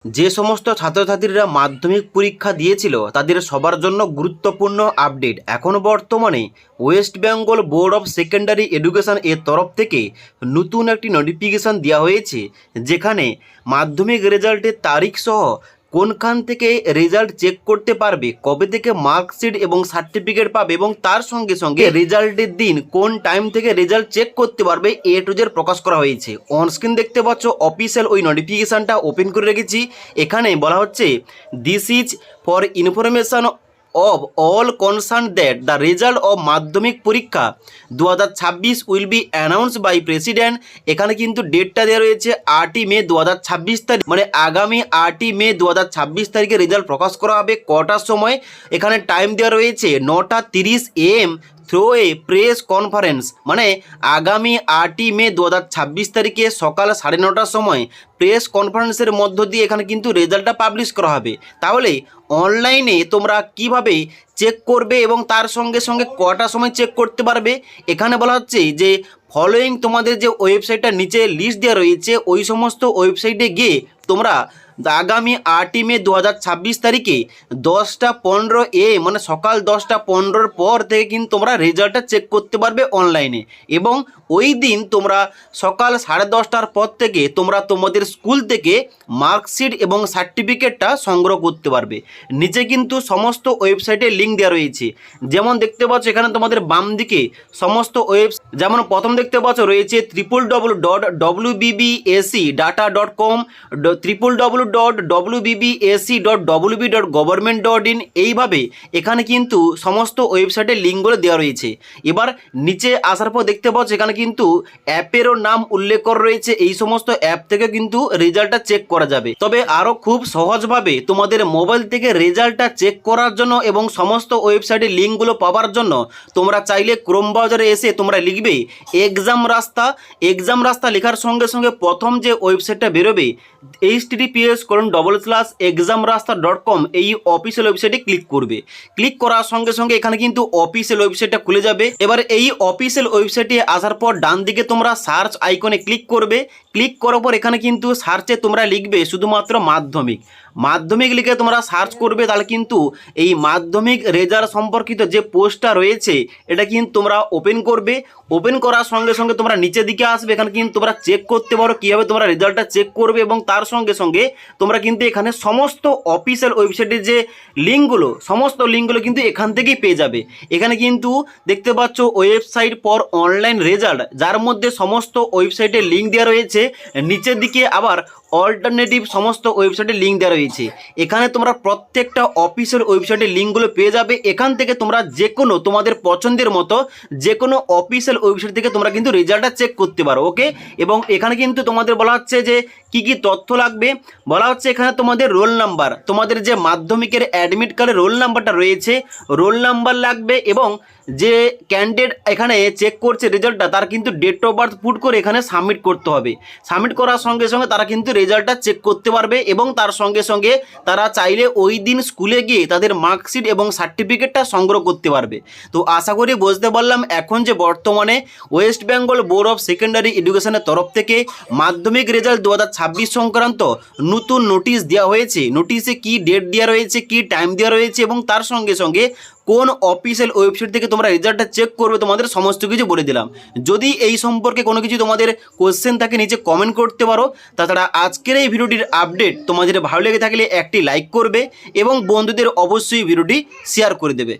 যে সমস্ত ছাত্রছাত্রীরা মাধ্যমিক পরীক্ষা দিয়েছিল তাদের সবার জন্য গুরুত্বপূর্ণ আপডেট। এখন বর্তমানে West Bengal board of secondary education এর তরফ থেকে নতুন একটি নোটিফিকেশান দেওয়া হয়েছে, যেখানে মাধ্যমিক রেজাল্টের তারিখ সহ কোনখান থেকে রেজাল্ট চেক করতে পারবে, কবে থেকে মার্কশিট এবং সার্টিফিকেট পাবে এবং তার সঙ্গে সঙ্গে রেজাল্টের দিন কোন টাইম থেকে রেজাল্ট চেক করতে পারবে এ টু জেড প্রকাশ করা হয়েছে। অনস্ক্রিন দেখতে পাচ্ছ অফিসিয়াল ওই নোটিফিকেশানটা ওপেন করে রেখেছি। এখানে বলা হচ্ছে, this is for information of all concerned that the result of মাধ্যমিক পরীক্ষা 2026 will be announced by president। এখানে কিন্তু ডেটটা দেওয়া রয়েছে 8ই মে 2026 তারিখ, মানে আগামী 8ই মে 2026 তারিখে রেজাল্ট প্রকাশ করা হবে। কটার সময়? এখানে টাইম দেওয়া রয়েছে 9:30 AM through a press conference, মানে আগামী 8ই মে 2026 তারিখে সকাল 9:30টার সময় প্রেস কনফারেন্সের মধ্য দিয়ে এখানে কিন্তু রেজাল্টটা পাবলিশ করা হবে। তাহলে অনলাইনে তোমরা কিভাবে চেক করবে এবং তার সঙ্গে সঙ্গে কটার সময় চেক করতে পারবে, এখানে বলা হচ্ছে যে ফলোয়িং তোমাদের যে ওয়েবসাইটটা নিচে লিস্ট দেওয়া রয়েছে ওই সমস্ত ওয়েবসাইটে গিয়ে তোমরা আগামী 8ই মে 2026 তারিখে 10:15 AM, মানে সকাল 10:15-র পর থেকে কিন্তু তোমরা রেজাল্টটা চেক করতে পারবে অনলাইনে। এবং ওই দিন তোমরা সকাল 10:30টার পর থেকে তোমরা তোমাদের স্কুল থেকে মার্কশিট এবং সার্টিফিকেটটা সংগ্রহ করতে পারবে। নিচে কিন্তু সমস্ত ওয়েবসাইটের লিঙ্ক দেওয়া রয়েছে। যেমন দেখতে পাচ্ছ এখানে তোমাদের বাম দিকে সমস্ত যেমন প্রথম দেখতে পাচ্ছ রয়েছে www.wbbscdata.com, www.wbbsc.wb.government.in। এইভাবে এখানে কিন্তু সমস্ত ওয়েবসাইটের লিঙ্কগুলো দেওয়া রয়েছে। এবার নিচে আসার পর দেখতে পাচ্ছ এখানে কিন্তু অ্যাপেরও নাম উল্লেখ করা রয়েছে। এই সমস্ত অ্যাপ থেকে কিন্তু রেজাল্টটা চেক করা যাবে। তবে আরও খুব সহজভাবে তোমাদের মোবাইল থেকে রেজাল্টটা চেক করার জন্য এবং সমস্ত ওয়েবসাইটের লিঙ্কগুলো পাওয়ার জন্য তোমরা চাইলে ক্রোম ব্রাউজারে এসে তোমরা লিখবে এক্সাম রাস্তা। এক্সাম রাস্তা লেখার সঙ্গে সঙ্গে প্রথম যে ওয়েবসাইটটা বেরোবে https://examrasta.com, এই অফিসিয়াল ওয়েবসাইটে ক্লিক করবে। ক্লিক করার সঙ্গে সঙ্গে এখানে কিন্তু অফিসিয়াল ওয়েবসাইটটা খুলে যাবে। এবার এই অফিসিয়াল ওয়েবসাইটে আসার পর ডান দিকে তোমরা সার্চ আইকনে ক্লিক করবে। ক্লিক করার পর এখানে কিন্তু সার্চে তোমরা লিখবে শুধুমাত্র মাধ্যমিক। মাধ্যমিক লিখে তোমরা সার্চ করবে, তাহলে কিন্তু এই মাধ্যমিক রেজাল্ট সম্পর্কিত যে পোস্টটা রয়েছে এটা কিন্তু তোমরা ওপেন করবে। ওপেন করার সঙ্গে সঙ্গে তোমরা নিচের দিকে আসবে। এখানে কিন্তু তোমরা চেক করতে পারো কীভাবে তোমরা রেজাল্টটা চেক করবে এবং তার সঙ্গে সঙ্গে তোমরা কিন্তু এখানে সমস্ত অফিসিয়াল ওয়েবসাইটের যে লিঙ্কগুলো, সমস্ত লিঙ্কগুলো কিন্তু এখান থেকেই পেয়ে যাবে। এখানে কিন্তু দেখতে পাচ্ছ ওয়েবসাইট ফর অনলাইন রেজাল্ট, যার মধ্যে সমস্ত ওয়েবসাইটের লিঙ্ক দেওয়া রয়েছে। নিচের দিকে আবার অল্টারনেটিভ সমস্ত ওয়েবসাইটের লিঙ্ক দেওয়া রয়েছে। এখানে তোমরা প্রত্যেকটা অফিসিয়াল ওয়েবসাইটের লিঙ্কগুলো পেয়ে যাবে। এখান থেকে তোমরা যে কোনো তোমাদের পছন্দের মতো যে কোনো অফিসিয়াল ওয়েবসাইট থেকে তোমরা কিন্তু রেজাল্টটা চেক করতে পারো। ওকে, এবং এখানে কিন্তু তোমাদের বলা হচ্ছে যে কি কি তথ্য লাগবে। বলা হচ্ছে এখানে তোমাদের রোল নাম্বার, তোমাদের যে মাধ্যমিকের অ্যাডমিট কার্ডে রোল নাম্বারটা রয়েছে রোল নাম্বার লাগবে, এবং যে ক্যান্ডিডেট এখানে চেক করছে রেজাল্টটা তার কিন্তু ডেট অফ বার্থ পুট করে এখানে সাবমিট করতে হবে। সাবমিট করার সঙ্গে সঙ্গে তারা কিন্তু রেজাল্টটা চেক করতে পারবে এবং তার সঙ্গে সঙ্গে তারা চাইলে ওই দিন স্কুলে গিয়ে তাদের মার্কশিট এবং সার্টিফিকেটটা সংগ্রহ করতে পারবে। তো আশা করি বুঝতে পারলাম এখন যে বর্তমানে West Bengal board of secondary এডুকেশনের তরফ থেকে মাধ্যমিক রেজাল্ট 2026 সংক্রান্ত নতুন নোটিশ দেওয়া হয়েছে। নোটিশে কি ডেট দেওয়া রয়েছে, কি টাইম দেওয়া রয়েছে এবং তার সঙ্গে সঙ্গে কোন অফিসিয়াল ওয়েবসাইট থেকে তোমরা রেজাল্টটা চেক করবে তোমাদের সমস্ত কিছু বলে দিলাম। যদি এই সম্পর্কে কোনো কিছু তোমাদের কোশ্চেন থাকে নিচে কমেন্ট করতে পারো। তাছাড়া আজকের এই ভিডিওটির আপডেট তোমাদের ভালো লেগে থাকলে একটি লাইক করবে এবং বন্ধুদের অবশ্যই ভিডিওটি শেয়ার করে দেবে।